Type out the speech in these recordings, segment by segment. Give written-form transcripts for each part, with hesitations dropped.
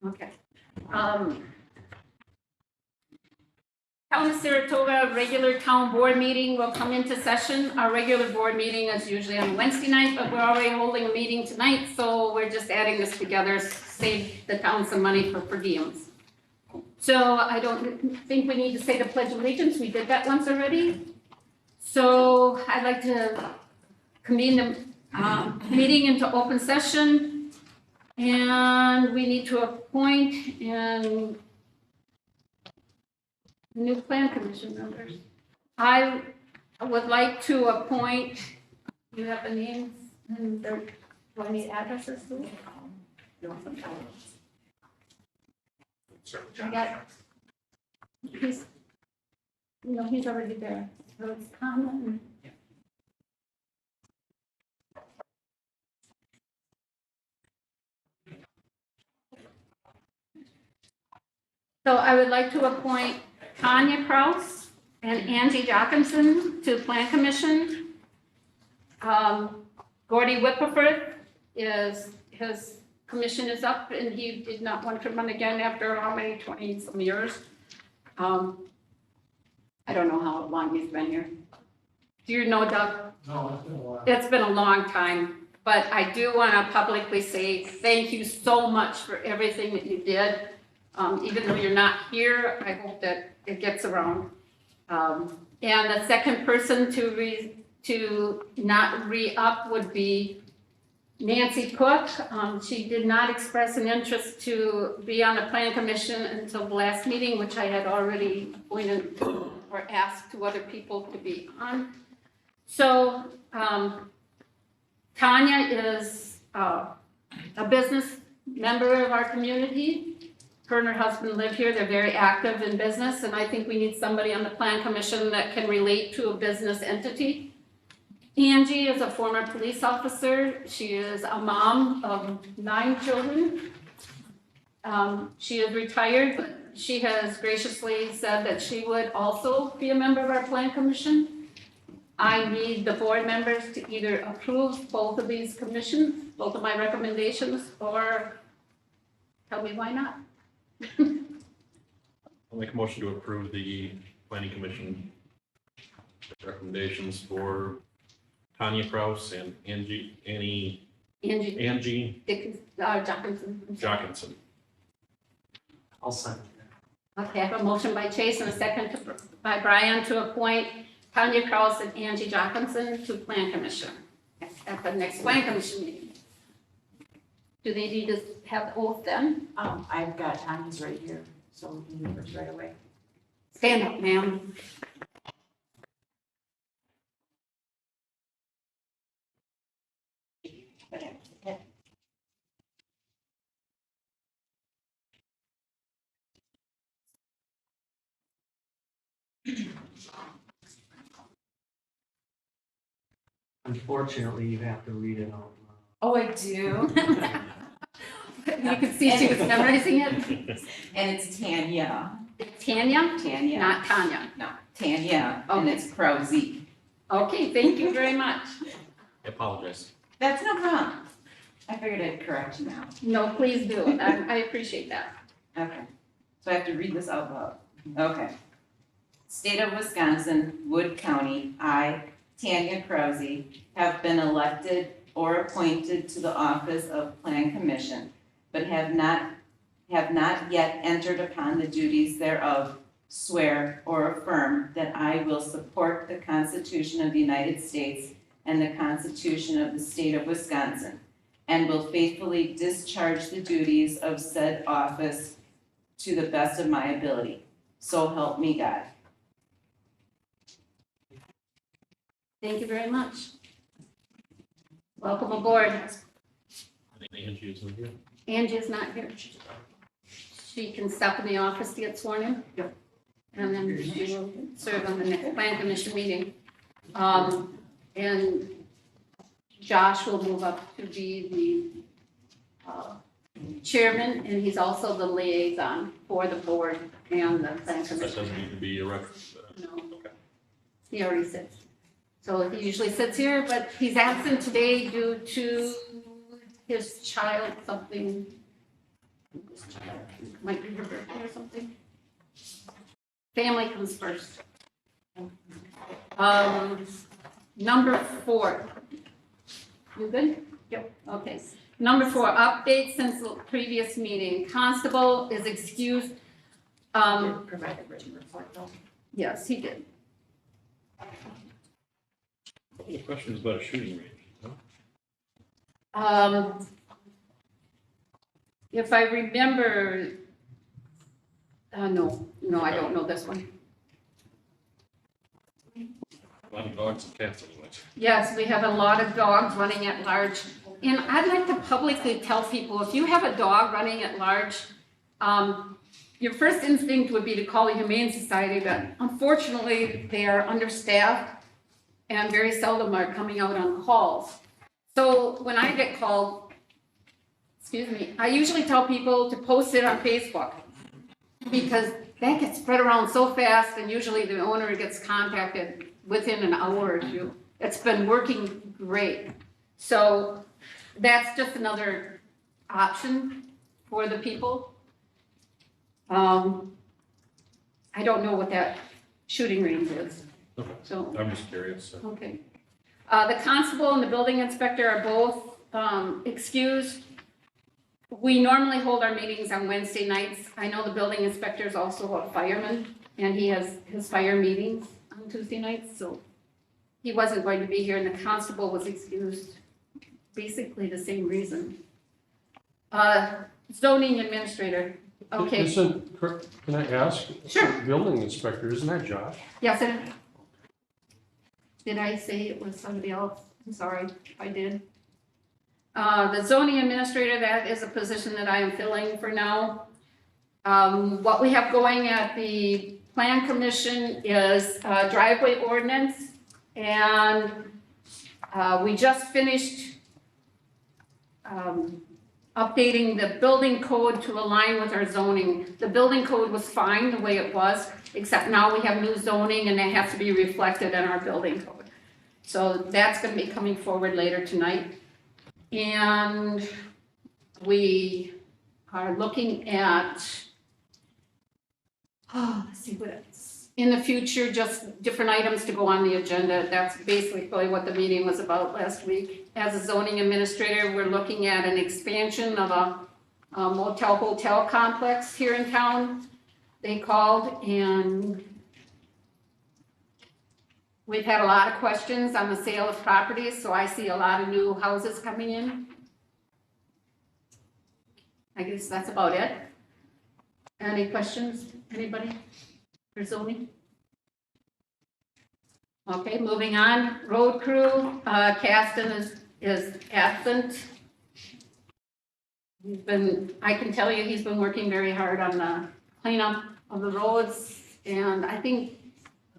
Okay. Town of Saratoga regular town board meeting will come into session. Our regular board meeting is usually on Wednesday night, but we're already holding a meeting tonight, so we're just adding this together, save the town some money for per diems. So I don't think we need to say the pledge of allegiance. We did that once already. So I'd like to convene the meeting into open session. And we need to appoint and new plan commission members. I would like to appoint, you have the names and their, do I need addresses too? I got, he's, no, he's already there. So it's common. So I would like to appoint Tanya Kraus and Angie Jockinson to Plan Commission. Gordy Whipperford his commission is up and he did not want to run again after how many, 20-some years. I don't know how long he's been here. Do you know, Doug? No, it's been a while. It's been a long time, but I do want to publicly say thank you so much for everything that you did. Even though you're not here, I hope that it gets around. And the second person to not re-up would be Nancy Cook. She did not express an interest to be on the plan commission until the last meeting, which I had already appointed or asked to other people to be on. So Tanya is a business member of our community. Her and her husband live here. They're very active in business, and I think we need somebody on the plan commission that can relate to a business entity. Angie is a former police officer. She is a mom of 9 children. She is retired, but she has graciously said that she would also be a member of our plan commission. I need the board members to either approve both of these commissions, both of my recommendations, or tell me why not. I'll make a motion to approve the planning commission recommendations for Tanya Kraus and Angie Angie Jockinson. Jockinson. I'll second that. Okay, I have a motion by Chase and a second by Brian to appoint Tanya Kraus and Angie Jockinson to Plan Commission at the next Plan Commission meeting. Do they need to have the oath then? I've got Tanya's right here, so we can do hers right away. Stand up, ma'am. Unfortunately, you have to read it out Oh, I do? You can see she was memorizing it. And it's Tanya. Tanya, Tanya. not Tanya. No, Tanya, and Okay. it's Krause. Okay, thank you very much. I apologize. That's no problem. I figured I'd correct you now. No, please do. I appreciate that. Okay, so I have to read this out loud. Okay. State of Wisconsin, Wood County, I, Tanya Krause, have been elected or appointed to the office of Plan Commission, but have not yet entered upon the duties thereof, swear or affirm that I will support the Constitution of the United States and the Constitution of the State of Wisconsin, and will faithfully discharge the duties of said office to the best of my ability. So help me God. Thank you very much. Welcome aboard. I think Angie is in here. Angie is not here. She can step in the office to get sworn in. Yep. And then she will serve on the next plan commission meeting. And Josh will move up to be the chairman, and he's also the liaison for the board and the plan That commission. doesn't need to be a record. No, Okay. he already sits. So he usually sits here, but he's absent today due to his child something Might be her birthday or something. Family comes first. Number 4. You good? Yep. Okay. Number 4, update since the previous meeting. Constable is excused. Provided written report though. Yes, he did. The question is about a shooting range. no? If I remember, no, I don't know this one. A lot of dogs and cats anyways. Yes, we have a lot of dogs running at large. And I'd like to publicly tell people, if you have a dog running at large, your first instinct would be to call the Humane Society, but unfortunately, they are understaffed and very seldom are coming out on calls. So when I get called, I usually tell people to post it on Facebook because that gets spread around so fast and usually the owner gets contacted within an hour or two. It's been working great. So that's just another option for the people. I don't know what that shooting range is, Okay. so, I'm just curious. So. okay. The constable and the building inspector are both excused. We normally hold our meetings on Wednesday nights. I know the building inspector is also a fireman, and he has his fire meetings on Tuesday nights, so he wasn't going to be here, and the constable was excused, basically the same reason. Zoning administrator, okay, Can I ask? Sure. Building inspector, isn't that Josh? yes, and did I say it was somebody else? I'm sorry if I did. The zoning administrator, that is a position that I am filling for now. What we have going at the plan commission is driveway ordinance, and we just finished updating the building code to align with our zoning. The building code was fine the way it was, except now we have new zoning and that has to be reflected in our building code. So that's gonna be coming forward later tonight. And we are looking at, let's see what else. In the future, just different items to go on the agenda. That's basically what the meeting was about last week. As a zoning administrator, we're looking at an expansion of a motel hotel complex here in town. They called and we've had a lot of questions on the sale of properties, so I see a lot of new houses coming in. I guess that's about it. Any questions, anybody for zoning? Okay, moving on, road crew, Caston is absent. I can tell you, he's been working very hard on the cleanup of the roads, and I think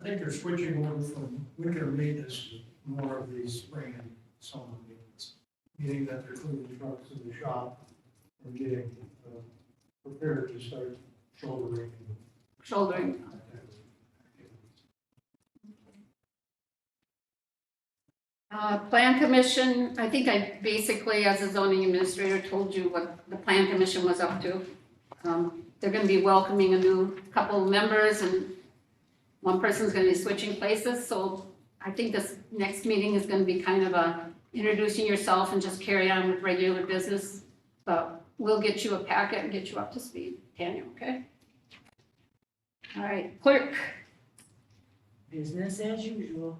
I think they're switching over from winter maintenance to more of the spring and summer maintenance, meaning that they're cleaning the trucks in the shop and getting prepared to start shouldering. shouldering. Plan commission, I think I basically, as a zoning administrator, told you what the plan commission was up to. They're gonna be welcoming a new couple of members and one person's gonna be switching places, so I think this next meeting is gonna be kind of a introducing yourself and just carry on with regular business. But we'll get you a packet and get you up to speed, Tanya, okay? All right, clerk. Business as usual.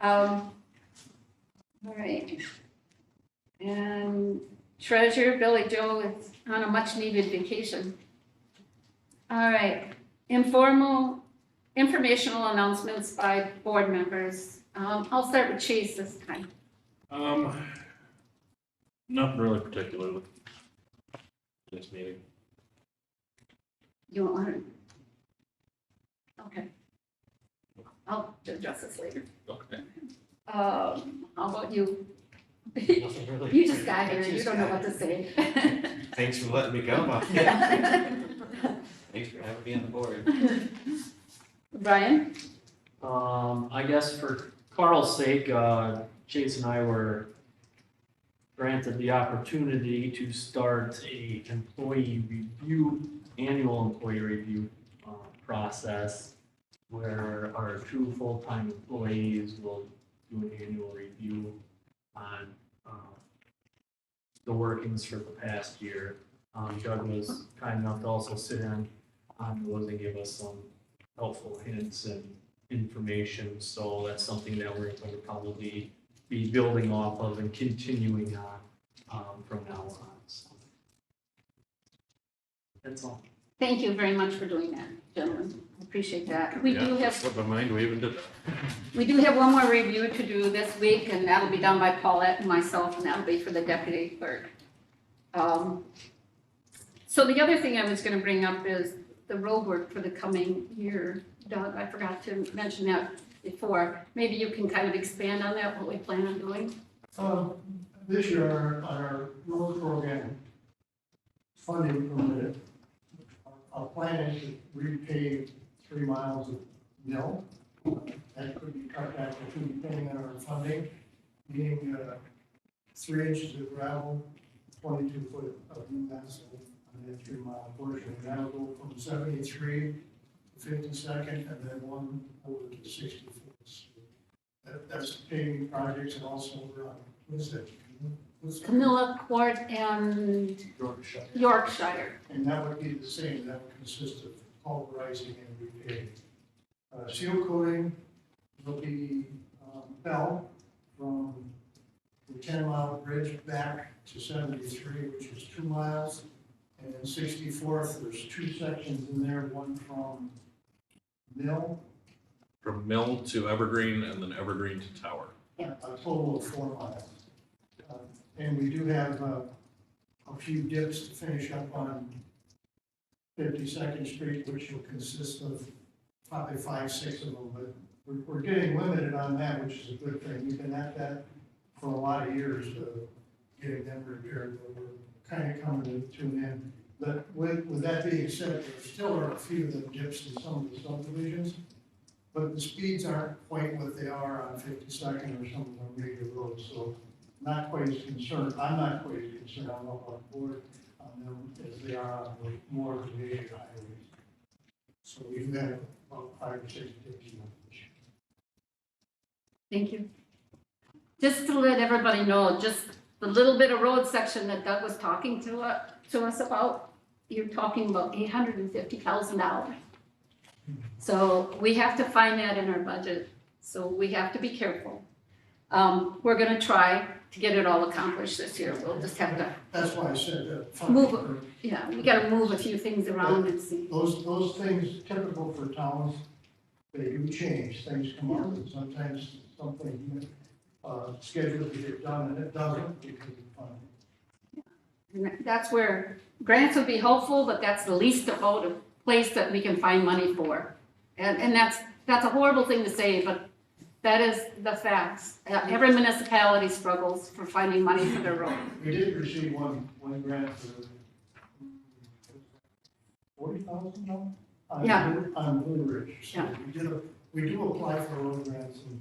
All right. And treasurer Billy Joe is on a much-needed vacation. All right, informational announcements by board members. I'll start with Chase this time. Nothing really particular with this meeting. You want to? Okay. I'll address this later. Okay. How about you? Nothing really. You just got here, you don't know what to say. Thanks for letting me come. Thanks for having me on the board. Brian? I guess for Carl's sake, Chase and I were granted the opportunity to start a annual employee review process where our two full-time employees will do an annual review on the workings for the past year. Doug was kind enough to also sit in on those and give us some helpful hints and information. So that's something that we're going to probably be building off of and continuing on from now on. So that's all. Thank you very much for doing that, gentlemen. I appreciate that. We do Yeah, have slipped my mind, we even did that. We do have one more review to do this week, and that'll be done by Paulette and myself, and that'll be for the deputy clerk. So the other thing I was gonna bring up is the road work for the coming year. Doug, I forgot to mention that before. Maybe you can kind of expand on that, what we plan on doing? This year, our road program funding permitted, our plan is to repave 3 miles of mill. That could be cut back to 2 depending on our funding, meaning 3 inches of gravel, 22 foot of new asphalt on that 3 mile portion. And that'll go from 73 to 52nd and then 1 over to 64th. So that's paving projects and also, what is that? Camilla Court and Yorkshire. And that would be the same, that would consist of pulverizing and repaving. Seal coating will be Bell from the 10-mile bridge back to 73, which is 2 miles. And then 64th, there's 2 sections in there, one from Mill, From Mill to Evergreen and then Evergreen to Tower. a total of 4 miles. And we do have a few dips to finish up on 52nd Street, which will consist of probably 5, 6 of them, but we're getting limited on that, which is a good thing. We've been at that for a lot of years, getting them repaired, but we're kind of coming to an end. But with that being said, there still are a few of them dips in some of the subdivisions, but the speeds aren't quite what they are on 52nd or some of the major roads, so not quite as concerned, I'm not quite as concerned, I don't know about the board on them as they are on the more of the major highways. So we've had about 5 or 6 dips in this year. Thank you. Just to let everybody know, just the little bit of road section that Doug was talking to us about, you're talking about $850,000. So we have to find that in our budget, so we have to be careful. We're gonna try to get it all accomplished this year, we'll just have to, That's why I said that. Move yeah, we gotta move a few things around and see. Those things typical for towns, they do change, things come up, and sometimes something, scheduled to get done, and it doesn't because of funding. And that's where grants would be helpful, but that's the least about a place that we can find money for. And that's a horrible thing to say, but that is the facts. Every municipality struggles for finding money for their road. We did receive one grant for $40,000? Yeah. On Blue Ridge. So Yeah. we do apply for road grants and.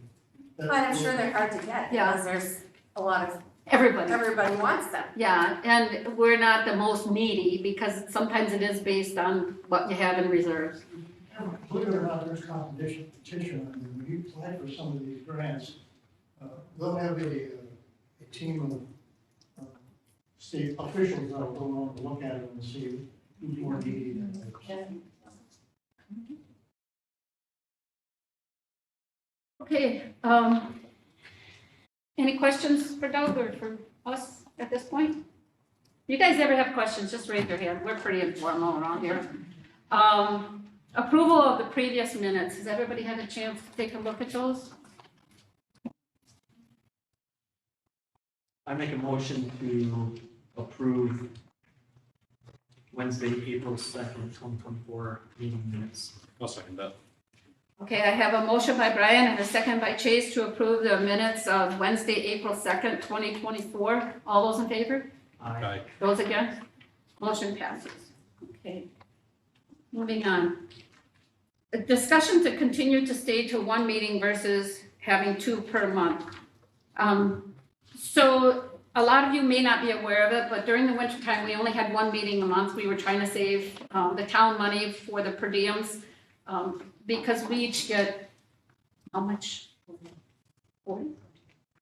But I'm sure they're hard to get, Yeah. because there's a lot of, Everybody. everybody wants them. Yeah, and we're not the most needy because sometimes it is based on what you have in reserves. Believe it or not, there's competition, and when you apply for some of these grants, they'll have a team of state officials that'll go around and look at it and see who's more needy than others. Okay, any questions for Doug or for us at this point? You guys ever have questions, just raise your hand. We're pretty informal around here. Approval of the previous minutes. Has everybody had a chance to take a look at those? I make a motion to approve Wednesday, April 2nd, 2024 meeting minutes. I'll second that. Okay, I have a motion by Brian and a second by Chase to approve the minutes of Wednesday, April 2nd, 2024. All those in favor? Aye. Those against? Motion passes. Okay. Moving on. A discussion to continue to stay to 1 meeting versus having 2 per month. So a lot of you may not be aware of it, but during the winter time, we only had one meeting a month. We were trying to save the town money for the per diems, because we each get, how much?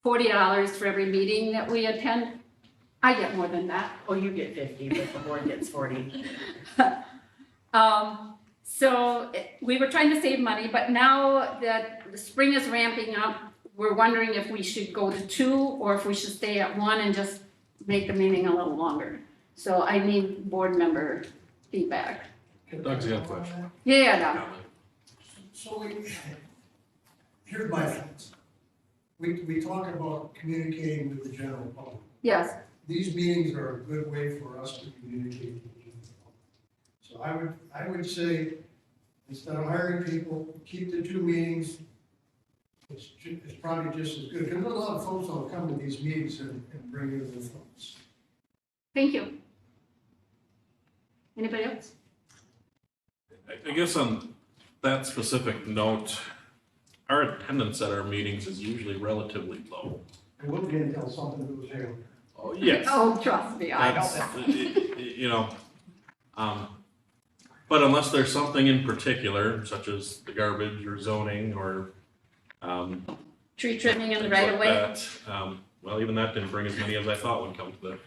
$40 for every meeting that we attend. I get more than that. Oh, you get 50, but the board gets 40. So we were trying to save money, but now that the spring is ramping up, we're wondering if we should go to 2 or if we should stay at 1 and just make the meeting a little longer. So I need board member feedback. Doug's got a question. Yeah, no. So here's my thoughts. We talk about communicating with the general public. Yes, These meetings are a good way for us to communicate with the general public. So I would say, instead of hiring people, keep the 2 meetings. It's probably just as good, because a lot of folks will come to these meetings and bring in their thoughts. thank you. Anybody else? I guess on that specific note, our attendance at our meetings is usually relatively low. And we'll get until something goes haywire. Oh, yes. Oh, trust me, I That's, know. you know, but unless there's something in particular, such as the garbage or zoning or, Tree trimming in the things right like of way. that, well, even that didn't bring as many as I thought would come to the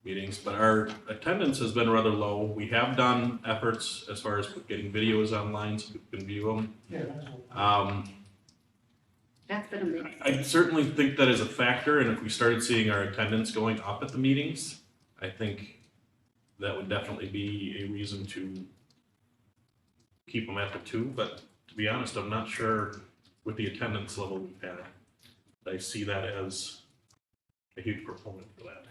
meetings, but our attendance has been rather low. We have done efforts as far as getting videos online so people can view them. Yeah, that's all. That's been amazing. I certainly think that is a factor, and if we started seeing our attendance going up at the meetings, I think that would definitely be a reason to keep them at the 2, but to be honest, I'm not sure with the attendance level we've had, I see that as a huge proponent for that.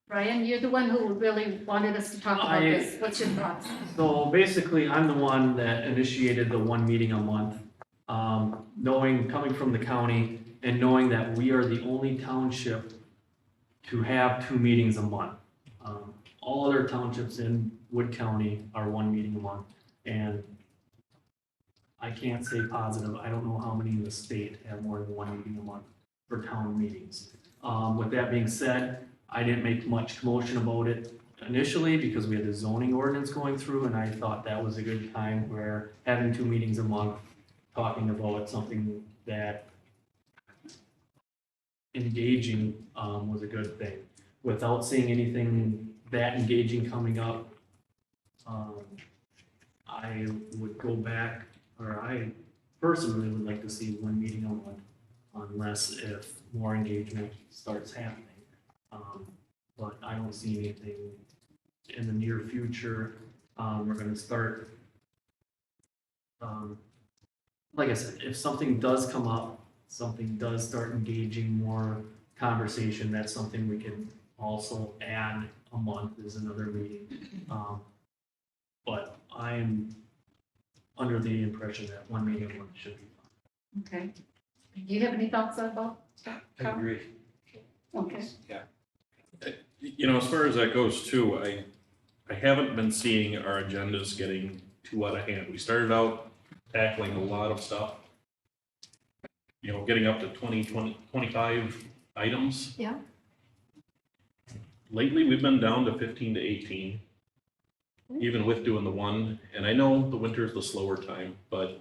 Brian, you're the one who really wanted us to talk about this. What's your thoughts? So basically, I'm the one that initiated the 1 meeting a month. Coming from the county and knowing that we are the only township to have 2 meetings a month. All other townships in Wood County are 1 meeting a month. And I can't say positive, I don't know how many in the state have more than 1 meeting a month for town meetings. With that being said, I didn't make much commotion about it initially because we had the zoning ordinance going through, and I thought that was a good time where having 2 meetings a month, talking about something that engaging was a good thing. Without seeing anything that engaging coming up, I would go back, or I personally would like to see 1 meeting a month, unless if more engagement starts happening. But I don't see anything in the near future. We're gonna start, like I said, if something does come up, something does start engaging more conversation, that's something we can also add a month is another meeting. But I'm under the impression that 1 meeting a month should be fine. Okay. Do you have any thoughts about that? I agree. Okay. You know, as far as that goes too, I haven't been seeing our agendas getting too out of hand. We started out tackling a lot of stuff. You know, getting up to 25 items. Yeah. Lately, we've been down to 15 to 18, even with doing the 1. And I know the winter's the slower time, but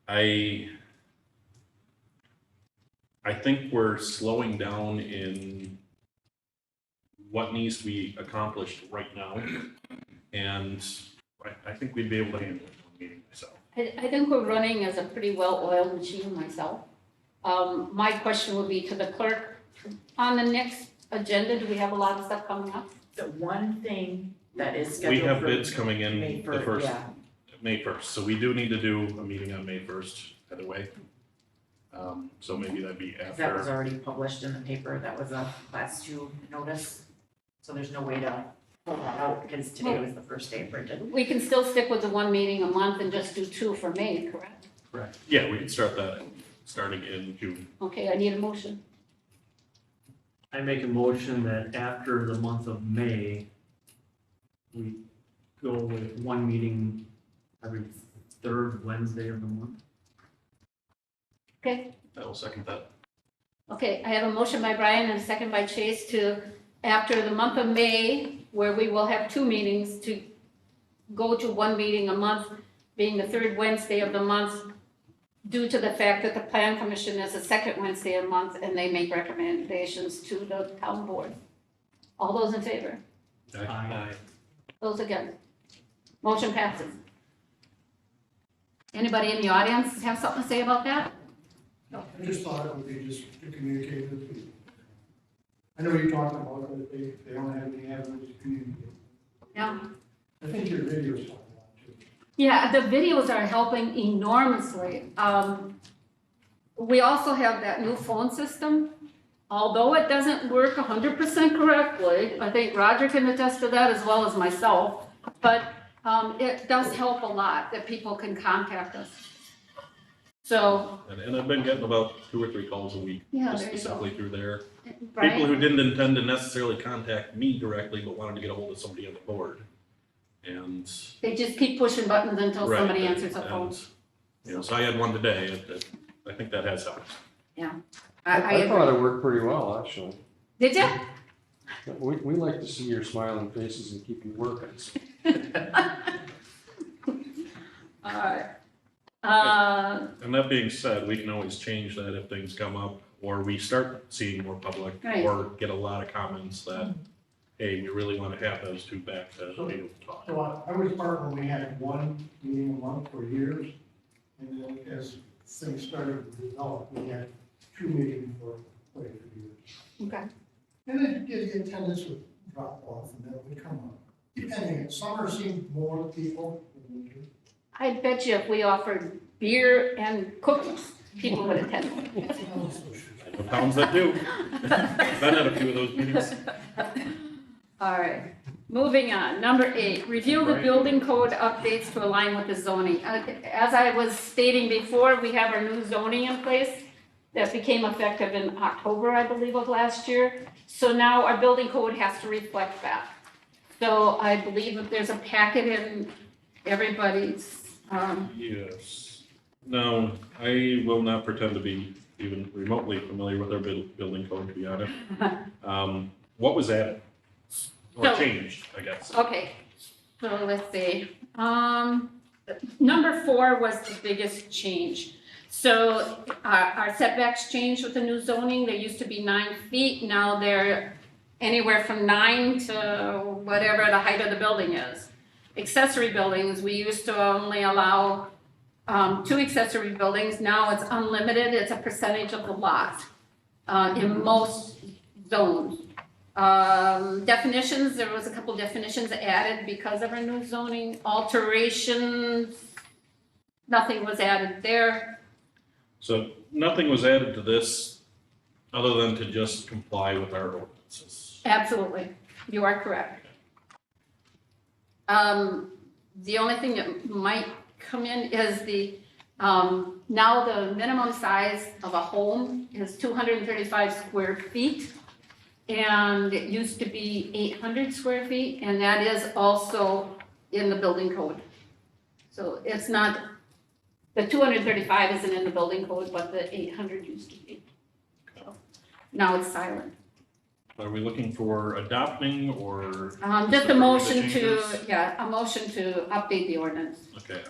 I think we're slowing down in what needs to be accomplished right now. And I think we'd be able to handle it in 1 meeting myself. I think we're running as a pretty well-oiled machine myself. My question would be to the clerk, on the next agenda, do we have a lot of stuff coming up? The one thing that is We scheduled have for bids coming in May the first, yeah. May 1st, so we do need to do a meeting on May 1st, either way. So maybe that'd be That was after. already published in the paper, that was a class 2 notice. So there's no way to pull that out because today was the first day printed. We can still stick with the 1 meeting a month and just do 2 for May, correct? Correct. Yeah, we can start that starting in June. Okay, I need a motion. I make a motion that after the month of May, we go with 1 meeting every 3rd Wednesday of the month. Okay, I will second that. Okay, I have a motion by Brian and a second by Chase to, after the month of May, where we will have 2 meetings, to go to 1 meeting a month, being the 3rd Wednesday of the month, due to the fact that the plan commission is the 2nd Wednesday of the month, and they make recommendations to the town board. All those in favor? Aye. Those against? Motion passes. Anybody in the audience have something to say about that? No, I just thought it would be just to communicate with people. I know you talked about it, they don't have any avenues to communicate. Yeah. I think your videos help a lot too. Yeah, the videos are helping enormously. We also have that new phone system. Although it doesn't work 100% correctly, I think Roger can attest to that as well as myself, but it does help a lot that people can contact us. So, And I've been getting about 2 or 3 calls a week, yeah, just there you go. specifically through there. People Brian? who didn't intend to necessarily contact me directly, but wanted to get a hold of somebody on the board. And. They just keep pushing buttons until Right, somebody and- answers the phone. and, You know, so I had one today, I think that has helped. I thought it worked pretty well, actually. Did you? We like to see your smiling faces and keep you working. Alright. And that being said, we can always change that if things come up, or we start seeing more public, Right. or get a lot of comments that, hey, we really want to have those 2 back to be able to talk. So I was part when we had 1 meeting a month for years, and then as things started to develop, we had 2 meetings for quite a few years. Okay. And then the attendance would drop off and then it would come up. Depending, summer seemed more people than winter. I bet you if we offered beer and cookies, people would attend. The towns that do. Been at a few of those meetings. All right, moving on. Number 8, review the Right. building code updates to align with the zoning. As I was stating before, we have our new zoning in place that became effective in October, I believe, of last year. So now our building code has to reflect that. So I believe that there's a packet in everybody's, Yes. Now, I will not pretend to be even remotely familiar with our building code, to be honest. What was added? Or So- changed, I guess. okay, so let's see. Number 4 was the biggest change. So our setbacks changed with the new zoning. They used to be 9 feet, now they're anywhere from 9 to whatever the height of the building is. Accessory buildings, we used to only allow 2 accessory buildings, now it's unlimited, it's a percentage of the lot in most zones. Definitions, there was a couple definitions added because of our new zoning. Alterations, nothing was added there. So nothing was added to this other than to just comply with our ordinances. Absolutely, you are correct. The only thing that might come in is the, now the minimum size of a home is 235 square feet. And it used to be 800 square feet, and that is also in the building code. So it's not, the 235 isn't in the building code, but the 800 used to be. So now it's silent. Are we looking for adopting or? Just a motion to, changes? yeah, a motion to update the ordinance. Okay.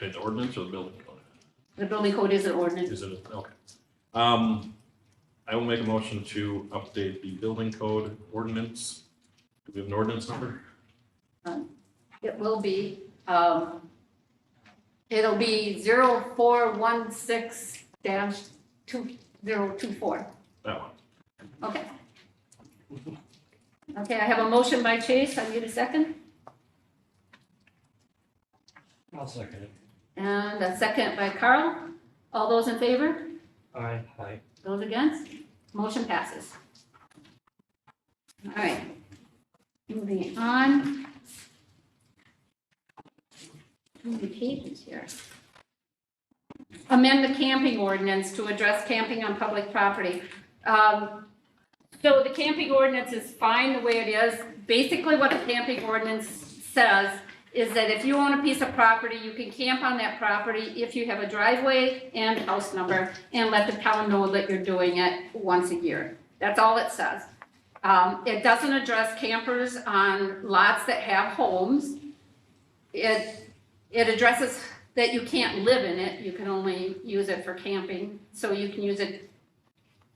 Okay, the ordinance or the building code? The building code is an ordinance. Is it, okay. I will make a motion to update the building code ordinance. Do we have an ordinance number? It will be, it'll be 0416-2024. That one. Okay. Okay, I have a motion by Chase, I need a second, I'll second it. and a second by Carl. All those in favor? Aye. Aye. Those against? Motion passes. All right. Moving on. Too many pages here. Amend the camping ordinance to address camping on public property. So the camping ordinance is fine the way it is. Basically what the camping ordinance says is that if you own a piece of property, you can camp on that property if you have a driveway and house number, and let the town know that you're doing it once a year. That's all it says. It doesn't address campers on lots that have homes. It addresses that you can't live in it, you can only use it for camping, so you can use it,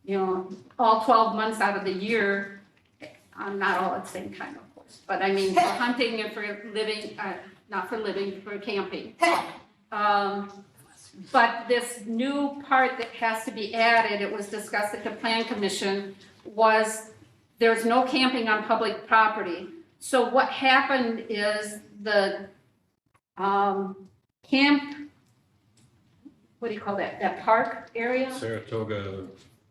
you know, all 12 months out of the year. Not all at the same time, of course, but I mean, for hunting and for living, not for living, for camping. But this new part that has to be added, it was discussed at the Plan Commission, was there's no camping on public property. So what happened is the camp, what do you call that, that park area? Saratoga,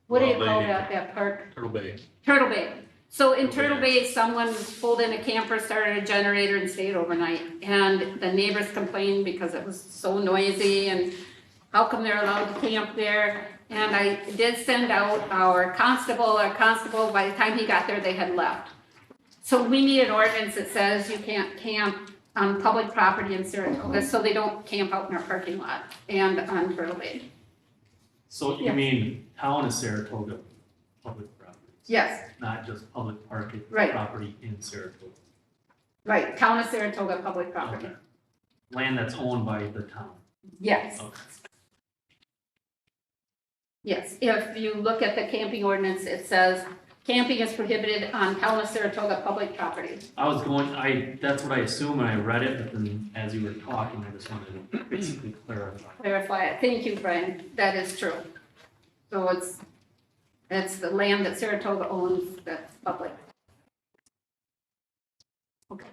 What do you Well, call they- that park? Turtle Bay. Turtle Bay. So in Turtle Turtle Bay, someone pulled in a camper, started a generator and stayed overnight. And the neighbors complained because it was so noisy and how come they're allowed to camp there? And I did send out our constable, by the time he got there, they had left. So we need an ordinance that says you can't camp on public property in Saratoga, so they don't camp out in our parking lot and on Turtle Bay. So you Yes. mean town of Saratoga public properties? Yes, Not just public parking Right. property in Saratoga? right, town of Saratoga public property. Okay. Land that's owned by the town? Yes. Okay. Yes, if you look at the camping ordinance, it says camping is prohibited on town of Saratoga public property. That's what I assumed when I read it, but then as you were talking, I just wanted to basically clarify. Clarify it. Thank you, Brian. That is true. So it's the land that Saratoga owns that's public. Okay.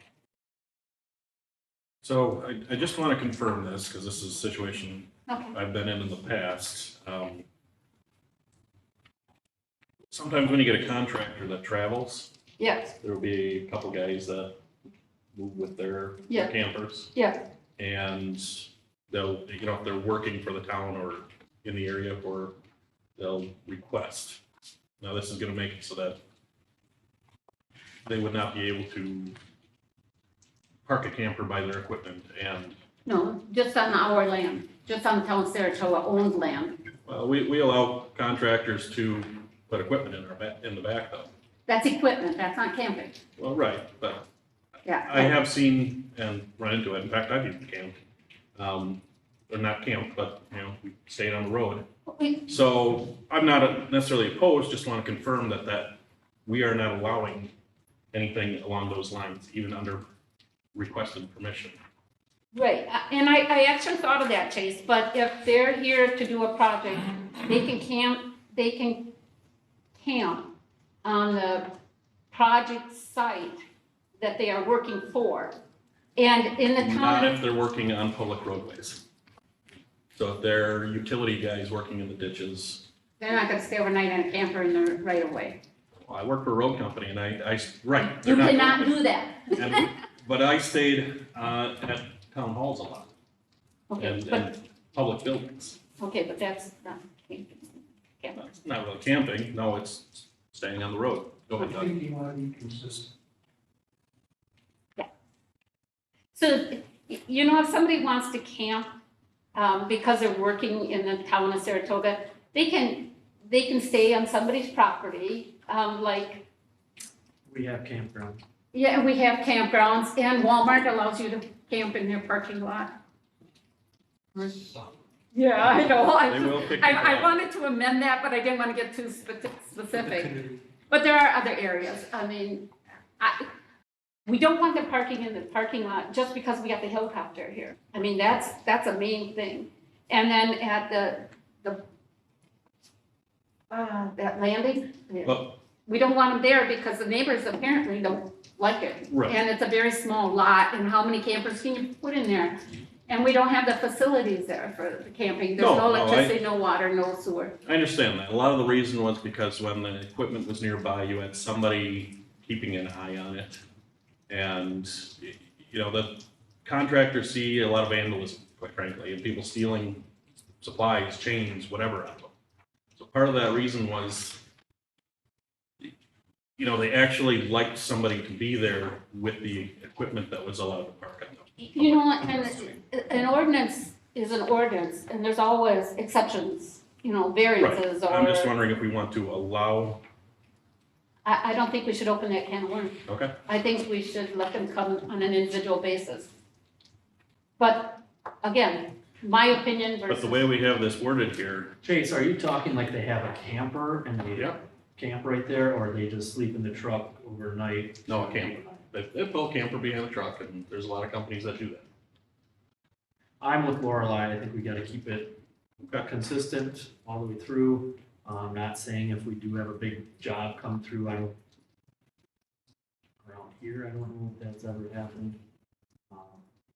So I just want to confirm this, because this is a situation Okay. I've been in the past. Sometimes when you get a contractor that travels, Yes, there will be a couple guys that move with their Yeah. campers. yeah, And they'll, you know, if they're working for the town or in the area, or they'll request. Now, this is gonna make it so that they would not be able to park a camper by their equipment and, no, just on our land, just on town of Saratoga owned land. well, we allow contractors to put equipment in the back though. That's equipment, that's not camping. Well, right, but Yeah. I have seen and run into it. In fact, I've even camped. Or not camped, but, you know, we stayed on the road. We- So I'm not necessarily opposed, just want to confirm that we are not allowing anything along those lines, even under requested permission. Right, and I actually thought of that, Chase, but if they're here to do a project, they can camp on the project site that they are working for. And in the Not town, if they're working on public roadways. So if they're utility guys working in the ditches, they're not gonna stay overnight in a camper in the right of way. well, I work for a road company and right. You they're not cannot going. do that. But I stayed at town halls a lot Okay, and but, public buildings. okay, but that's not camping. It's not really camping, no, it's staying on the road. Go I ahead, Doug. think you want to be consistent. So, you know, if somebody wants to camp, because they're working in the town of Saratoga, they can stay on somebody's property, like, We have campground. yeah, we have campgrounds, and Walmart allows you to camp in their parking lot. Yeah, I know, They will pick you I up. wanted to amend that, but I didn't want to get too specific. But there are other areas, I mean, we don't want them parking in the parking lot just because we got the helicopter here. I mean, that's a main thing. And then at that landing, Well, we don't want them there because the neighbors apparently don't like it. Right. And it's a very small lot, and how many campers can you put in there? And we don't have the facilities there for the camping. There's no No, electricity, no water, no sewer. I understand that. A lot of the reason was because when the equipment was nearby, you had somebody keeping an eye on it. And, you know, the contractors see a lot of vandalism, quite frankly, and people stealing supplies, chains, whatever out of them. So part of that reason was, you know, they actually liked somebody to be there with the equipment that was allowed to park on them. You know, and an ordinance is an ordinance, and there's always exceptions, you know, variances or. I'm just wondering if we want to allow, I don't think we should open that can of worms. okay, I think we should let them come on an individual basis. But again, my opinion but versus. the way we have this worded here, Chase, are you talking like they have a camper and they yeah, camp right there, or they just sleep in the truck overnight? no, a camper. They pull a camper behind the truck, and there's a lot of companies that do that. I'm with Lorelei, I think we gotta keep it consistent all the way through. I'm not saying if we do have a big job come through, around here, I don't know if that's ever happened.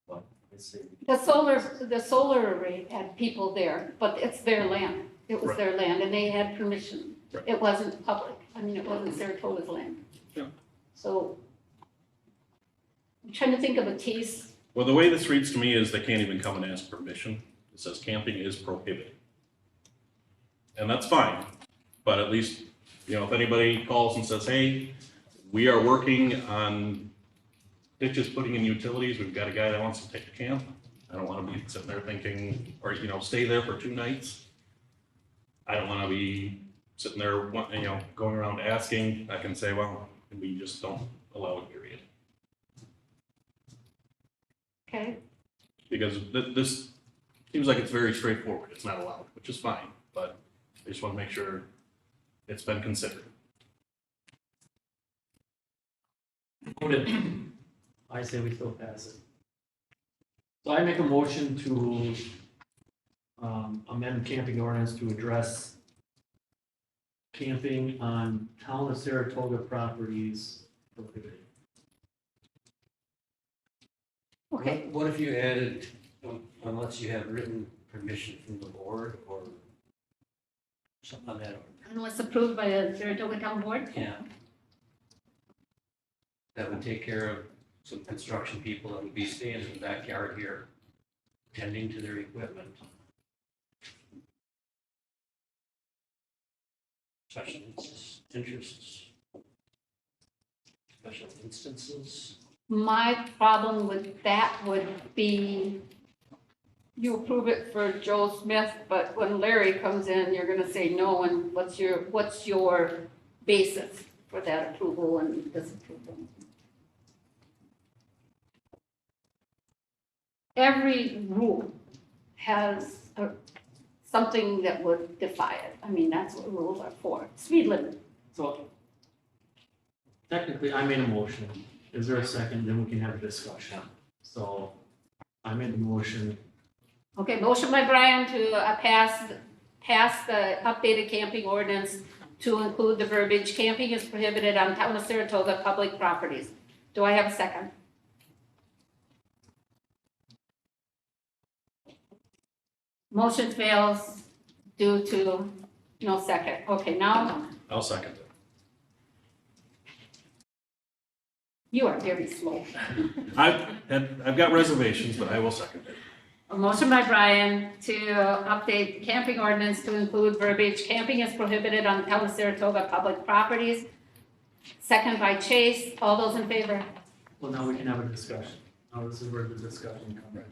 But I say, The solar array had people there, but it's their land. It was Right. their land and they had permission. Right. It wasn't public. I mean, it wasn't Saratoga's land. Yeah. So I'm trying to think of a case. Well, the way this reads to me is they can't even come and ask permission. It says camping is prohibited. And that's fine, but at least, you know, if anybody calls and says, hey, we are working on ditches, putting in utilities, we've got a guy that wants to take a camp. I don't wanna be sitting there thinking, or, you know, stay there for 2 nights. I don't wanna be sitting there, you know, going around asking. I can say, well, we just don't allow it, period. Okay, Because this seems like it's very straightforward, it's not allowed, which is fine, but I just wanna make sure it's been considered. I say we still pass it. So I make a motion to amend camping ordinance to address camping on town of Saratoga properties prohibited. okay. What if you added, unless you have written permission from the board or something on that order? Unless approved by the Saratoga Town Board? Yeah. That would take care of some construction people that would be staying in the backyard here, tending to their equipment. Special interests. Special instances. My problem with that would be you approve it for Joe Smith, but when Larry comes in, you're gonna say no, and what's your basis for that approval and disapproval? Every rule has something that would defy it. I mean, that's what rules are for. Speed limit. So technically, I made a motion. Is there a second? Then we can have a discussion. So I made the motion. Okay, motion by Brian to pass the updated camping ordinance to include the verbiage, camping is prohibited on town of Saratoga public properties. Do I have a second? Motion fails due to no second. Okay, now I'll second it. you are very slow. I've got reservations, but I will second it. A motion by Brian to update camping ordinance to include verbiage, camping is prohibited on town of Saratoga public properties. Second by Chase, all those in favor? Well, now we can have a discussion. Now this is where the discussion comes in.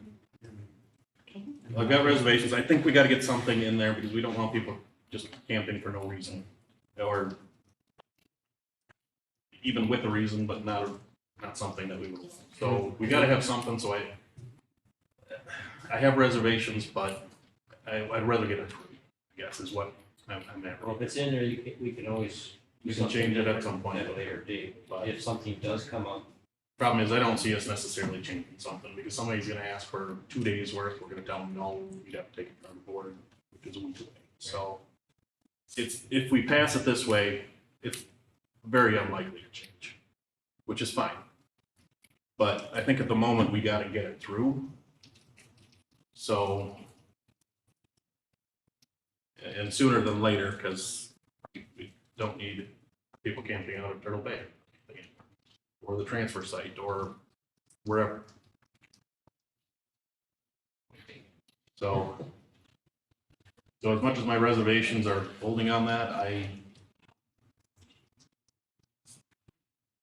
I've got reservations. I think we gotta get something in there because we don't want people just camping for no reason. Or even with a reason, but not something that we would. So we gotta have something, so I have reservations, but I'd rather get it through, I guess, is what I'm at. Well, if it's in there, we can always. We can change it at some point. At a later date, but if something does come up. Problem is, I don't see us necessarily changing something, because somebody's gonna ask for 2 days worth, we're gonna tell them, no, you'd have to take it from the board, which is a week away. So, if we pass it this way, it's very unlikely to change, which is fine. But I think at the moment, we gotta get it through. So, and sooner than later, because we don't need people camping out at Turtle Bay or the transfer site, or wherever. So as much as my reservations are holding on that,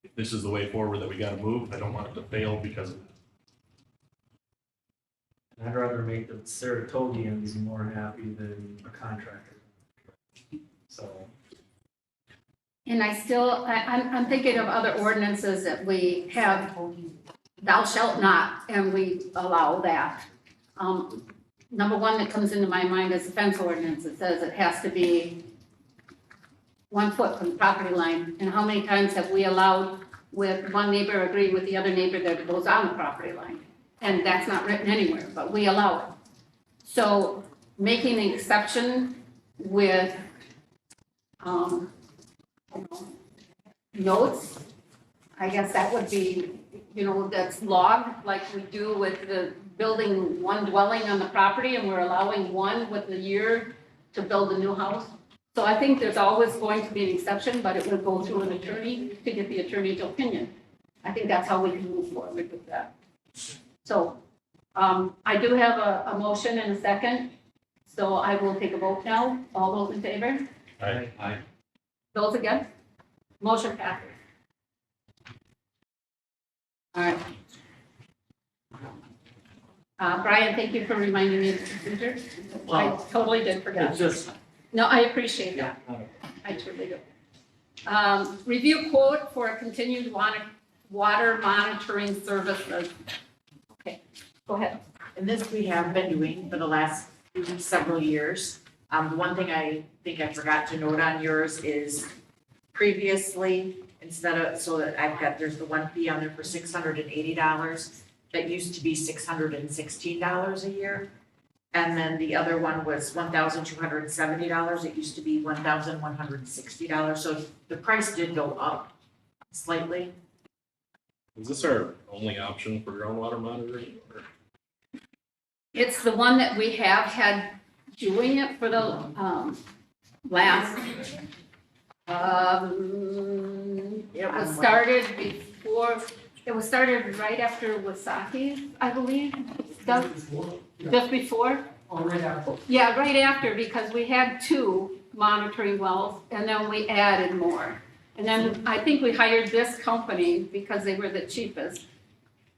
if this is the way forward that we gotta move, I don't want it to fail because of that. make the Saratogians more happy than a contractor. So, And I'm thinking of other ordinances that we have, thou shalt not, and we allow that. Number one that comes into my mind is the fence ordinance. It says it has to be 1 foot from the property line. And how many times have we allowed with one neighbor agreeing with the other neighbor that it goes on the property line? And that's not written anywhere, but we allow it. So making an exception with, notes, I guess that would be, that's logged, like we do with the building one dwelling on the property, and we're allowing one with a year to build a new house. So I think there's always going to be an exception, but it would go through an attorney to get the attorney's opinion. I think that's how we can move forward with that. So, I do have a motion and a second, so I will take a vote now. All those in favor? Aye. Those against? Motion passes. All right. Brian, thank you for reminding me of the procedure. I Well, totally did forget. it's just, No, I appreciate that. I truly do. Review quote for continued water monitoring services. Okay, go ahead. And this we have been doing for the last several years. The one thing I think I forgot to note on yours is previously, instead of, so that I've got, there's the one fee on there for $680. That used to be $616 a year. And then the other one was $1,270. It used to be $1,160. So the price did go up slightly. Is this our only option for groundwater monitoring? Or- It's the one that we have had doing it for the last, it was started before, it was started right after Wasaki, I believe. Just before? Oh, right after. Yeah, right after, because we had 2 monitoring wells, and then we added more. And then I think we hired this company because they were the cheapest.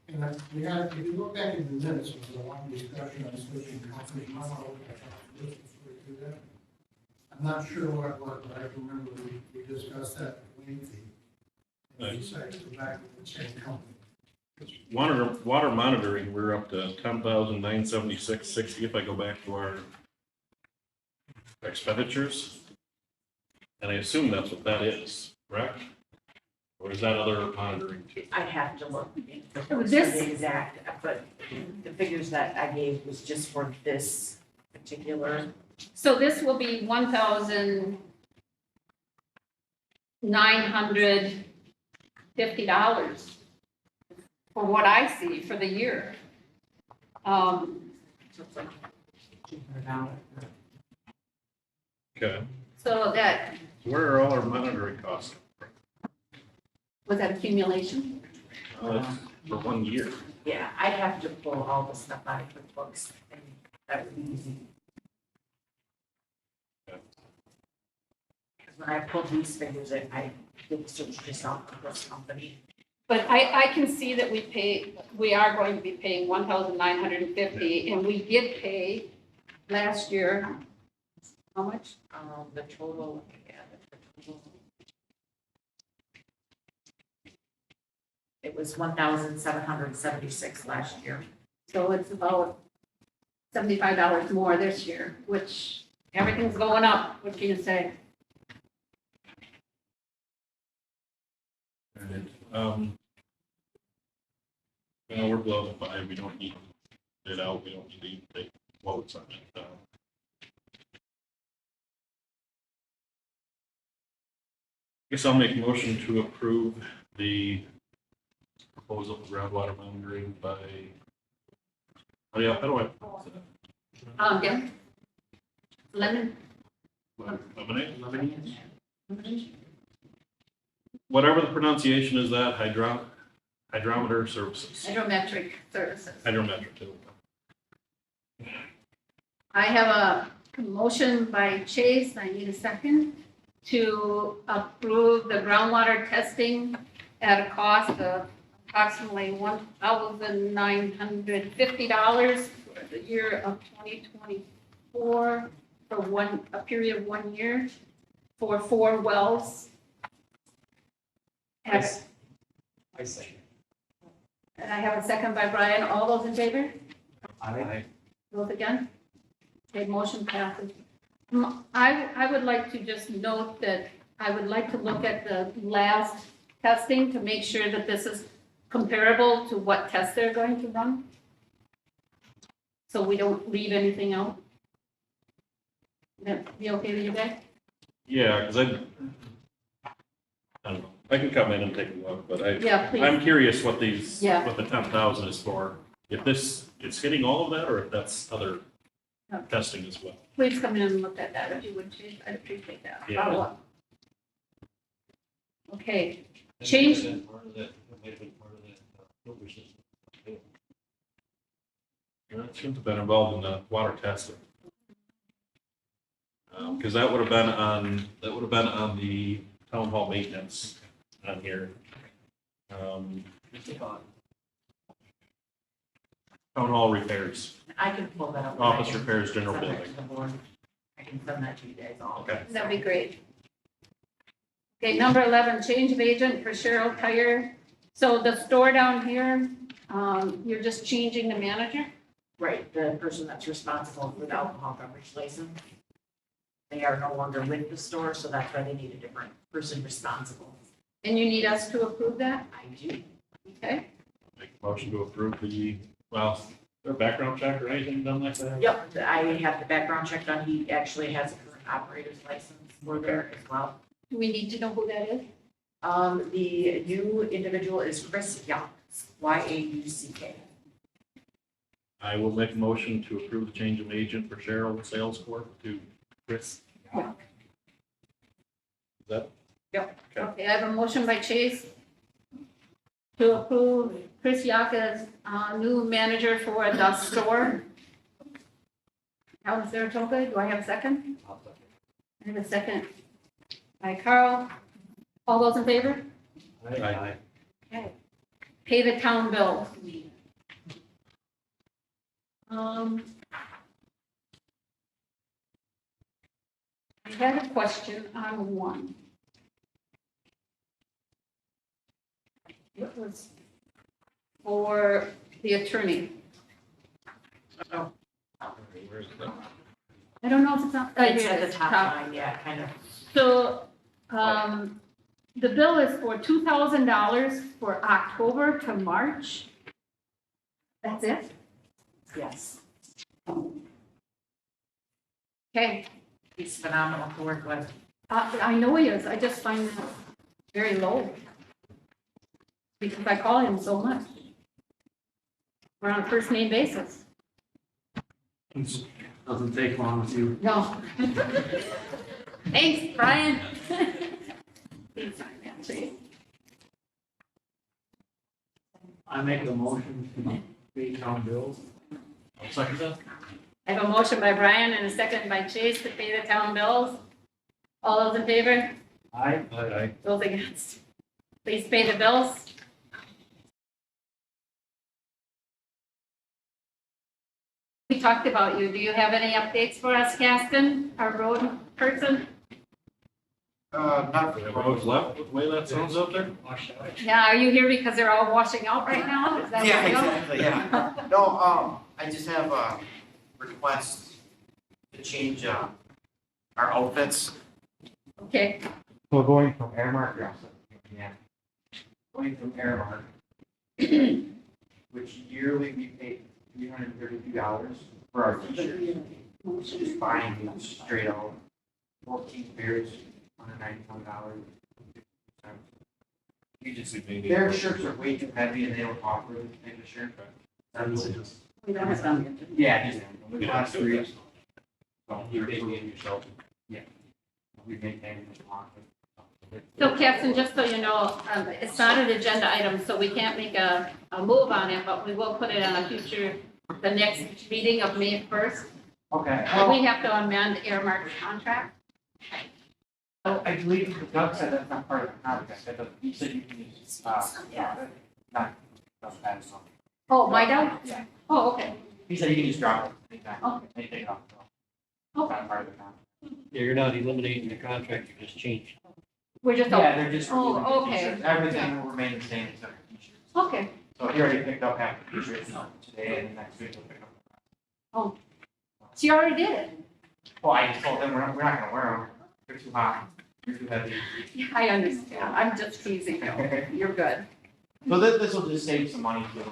And we had, if you look back in the minutes, there was a long discussion on switching companies. I don't know if I have to listen before we do that. I'm not sure what it was, but I can remember we discussed that lengthy. And we decided to go back with the same company. Water monitoring, we're up to 10,976.60 if I go back to our expenditures. And I assume that's what that is, correct? Or is that other monitoring too? I'd have to look into This- the exact, but the figures that I gave was just for this particular. So this will be $1,950 for what I see for the year. So it's like $200. Okay, So that, so where are all our monitoring costs? was that accumulation? That's for 1 year. Yeah, I'd have to pull all the stuff out of QuickBooks, and that would be easy. Because when I pulled these figures, I did search just off of this company. But I can see that we are going to be paying $1,950, and we did pay last year, how much? The total, the total. It was 1,776 last year. So it's about $75 more this year, which everything's going up, what can you say? Alright, well, we're below the 5, we don't need it out, we don't need to take quotes on it. Guess I'll make a motion to approve the proposal for groundwater monitoring by, how do I pronounce it? Yeah. Lemon? Lemonade? Whatever the pronunciation is, that hydrometer services, Hydrometric services. hydrometric. I have a motion by Chase, I need a second, to approve the groundwater testing at a cost of approximately $1,950 for the year of 2024 for a period of 1 year for 4 wells. And I say. and I have a second by Brian. All those in favor? Aye. Those again? Okay, motion passes. I would like to just note that I would like to look at the last testing to make sure that this is comparable to what tests they're going to run. So we don't leave anything out. That be okay with you guys? Yeah, because I don't know, I can come in and take a look, but Yeah, please. I'm curious what these, Yeah. what the 10,000 is for. If this, it's hitting all of that, or if that's other Okay. testing as well. Please come in and look at that if you would, Chief. I'd appreciate that. Yeah. Follow up. Okay, Change- That might have been part of that filter system. It shouldn't have been involved in the water testing. Because that would have been on the town hall maintenance on here. Town hall repairs, I can pull that up. office repairs, general Send that building. to the board. I can send that to you guys all. Okay. that'd be great. Okay, number 11, change of agent for Cheryl Tire. So the store down here, you're just changing the manager? Right, the person that's responsible for the alcohol beverage license. They are no longer with the store, so that's why they need a different person responsible. And you need us to approve that? I do. Okay, Make a motion to approve their background check or anything done like that? Yep, I have the background check done. He actually has a current operator's license for there as well. do we need to know who that is? The new individual is Chris Yauck, Yauck. I will make a motion to approve the change of agent for Cheryl Sales Corp. to Chris. Is that? Okay. Okay, I have a motion by Chase to approve Chris Young as new manager for the store. Town of Saratoga, do I have a second? I have a second by Carl. All those in favor? Aye. Okay. Pay the town bill. I had a question on one. It was for the attorney. Where's that? I don't know if it's on. It's here at it the is, top line, yeah, kind of. So, the bill is for $2,000 for October to March. That's it? Yes, Okay, he's phenomenal to work with. I know he is, I just find that very low. Because I call him so much. We're on a first name basis. Doesn't take long with you. No. Thanks, Brian. Please sign that, please. I make a motion to pay town bills. I'll second that. I have a motion by Brian and a second by Chase to pay the town bills. All those in favor? Aye. Those against? Please pay the bills. We talked about you. Do you have any updates for us, Gaston, our road person? Not We have roads left, the way that sounds out there? Yeah, are you here because they're all washing out right now? Is that Yeah, what you know? exactly, yeah. No, I just have a request to change, our outfits. Okay, We're going from Airmark, yeah. Going from Airmark, which yearly we pay $332 for our t-shirts. Just buying these straight out, 14 pairs, $191. Their shirts are way too heavy and they don't offer this type of shirt. we don't have them. Yeah, just the last three. So you pay me yourself. Yeah. We make them offer. So Captain, just so you know, it's not an agenda item, so we can't make a move on it, but we will put it on a future, the next meeting of May 1st. Okay. We have to amend Airmark's contract. I believe Doug said that's not part of the contract. I thought you said you can use, not, that's bad, so. Oh, my dog? Yeah. Oh, okay. He said you can just drop it anytime, Okay. anything off. Okay, Not part of the contract. Yeah, you're not eliminating the contract, you just changed. we're just, Yeah, they're just. Oh, removing the okay. t-shirts. Everything will remain the same except for t-shirts. okay, So he already picked up half the t-shirts today and the next week he'll pick up. she already did it. Well, I just told them we're not gonna wear them. They're too hot. They're too heavy. I understand, I'm just teasing you, you're good. So this will just save some money too.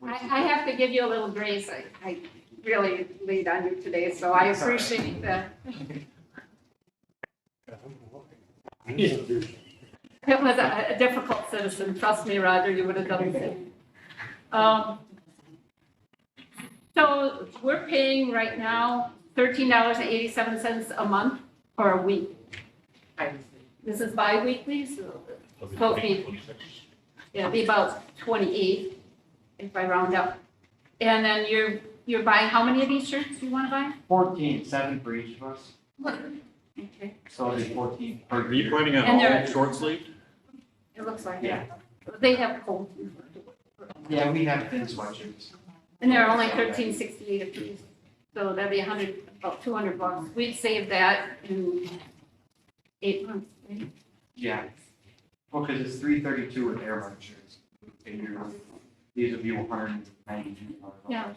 I have to give you a little grace, I really lead on you today, so I appreciate that. It was a difficult citizen, trust me, Roger, you would have done the same. So we're paying right now $13.87 a month or a week. This is bi-weekly, so it'll be about 28 if I round up. And then you're buying, how many of these shirts do you want to buy? 14, 7 for each of us. Okay, So it'll be 14. Are you planning on And all they're- short sleeve? it looks like Yeah. it. They have cold. Yeah, we have thin sweatshirts. And they're only $13.68 a piece, so that'd be about $200. We'd save that in 8 months, right? Yeah. Well, because it's $332 with Airmark shirts. These would be $192. Yeah.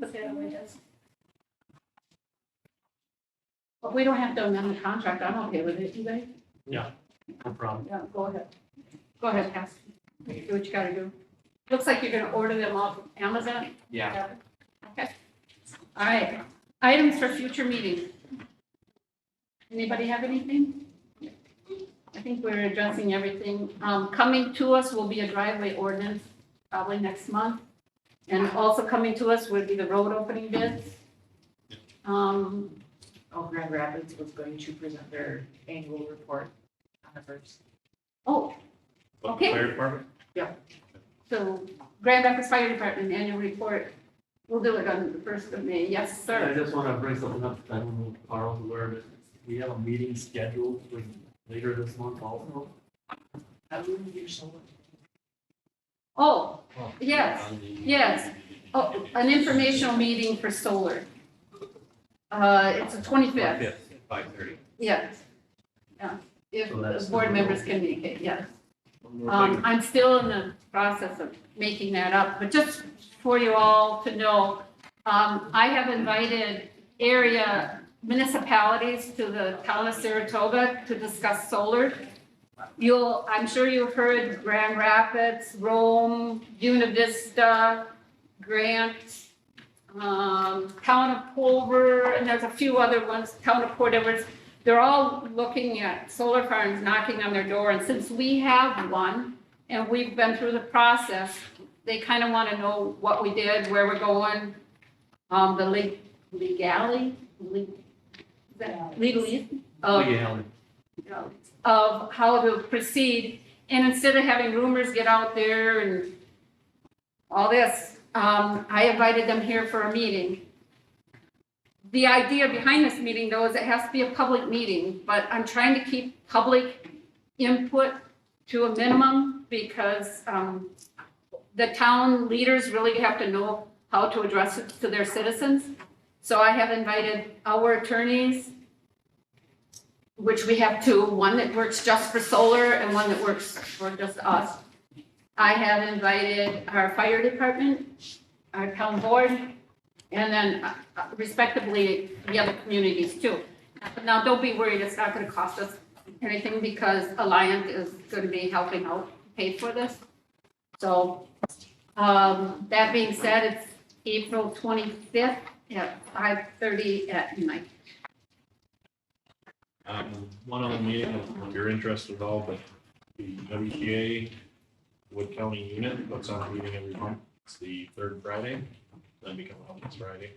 Put that on my desk. But we don't have to amend the contract, I'm okay with it, you guys? No problem. Yeah, go ahead. Go ahead, Cass. Do what you gotta do. Looks like you're gonna order them off of Amazon? Yeah. Okay. All right. Items for future meetings. Anybody have anything? I think we're addressing everything. Coming to us will be a driveway ordinance, probably next month. And also coming to us would be the road opening bids. Grand Rapids was going to present their annual report on the first. Oh, What, Okay. Fire department? so Grand Rapids Fire Department annual report. We'll do it on the 1st of May. Yes, I sir. just want to bring something up, I don't know if Carl's aware of it. We have a meeting scheduled for later this month also. Oh, yes. Oh, an informational meeting for solar. It's the 25th. 5:30. Yes. Yeah, if So that's the board the- members can make it, yes. One more thing. I'm still in the process of making that up, but just for you all to know, I have invited area municipalities to the town of Saratoga to discuss solar. I'm sure you've heard Grand Rapids, Rome, Univista, Grant, Town of Pulver, and there's a few other ones, Town of Port Edwards. They're all looking at solar farms knocking on their door, and since we have one, and we've been through the process, they kind of want to know what we did, where we're going, the legality of how to proceed. And instead of having rumors get out there and all this, I invited them here for a meeting. The idea behind this meeting, though, is it has to be a public meeting, but I'm trying to keep public input to a minimum because the town leaders really have to know how to address it to their citizens. So I have invited our attorneys, which we have two, one that works just for solar and one that works for just us. I have invited our fire department, our town board, and then respectively, the other communities too. Now, don't be worried, it's not gonna cost us anything because Alliant is gonna be helping out pay for this. So, that being said, it's April 25th at 5:30 at night. One other meeting, if you're interested at all, but the WTA Wood County unit puts on a meeting every month. It's the third Friday, then become out this Friday.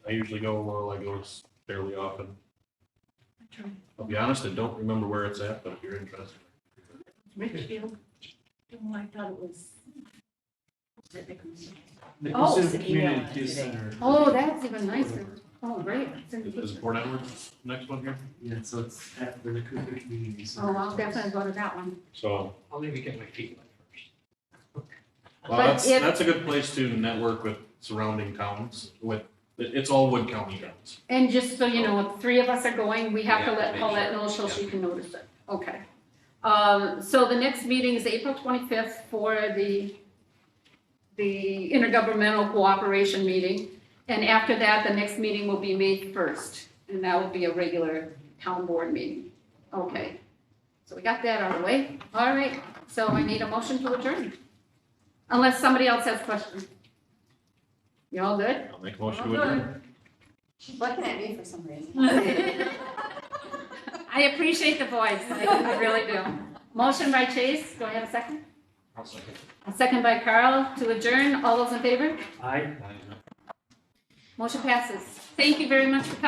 I usually go, well, I go fairly often. I'll be honest, I don't remember where it's at, but if you're interested. Richfield. Oh, I thought it was. Oh, Nicholson Community Youth Center. Oh, that's even nicer. Oh, great. Is Port Edwards next one here? Yeah, so it's after the Cooper Community Center. Oh, I'll definitely go to that one. So I'll maybe get my feet wet first. Well, But that's, if- that's a good place to network with surrounding towns, it's all Wood County towns. And just so you know, if 3 of us are going, we have to Yeah, let make Paulette sure. know so she Yeah. can notice it. Okay. So the next meeting is April 25th for the intergovernmental cooperation meeting. And after that, the next meeting will be May 1st, and that will be a regular town board meeting. Okay. So we got that out of the way. All right, so I need a motion to adjourn. Unless somebody else has questions. You all good? I'll make a motion to adjourn. She's looking at me for some reason. I appreciate the voice, I really do. Motion by Chase, do I have a second? I'll second. A second by Carl to adjourn, all those in favor? I Motion passes. Thank you very much for coming.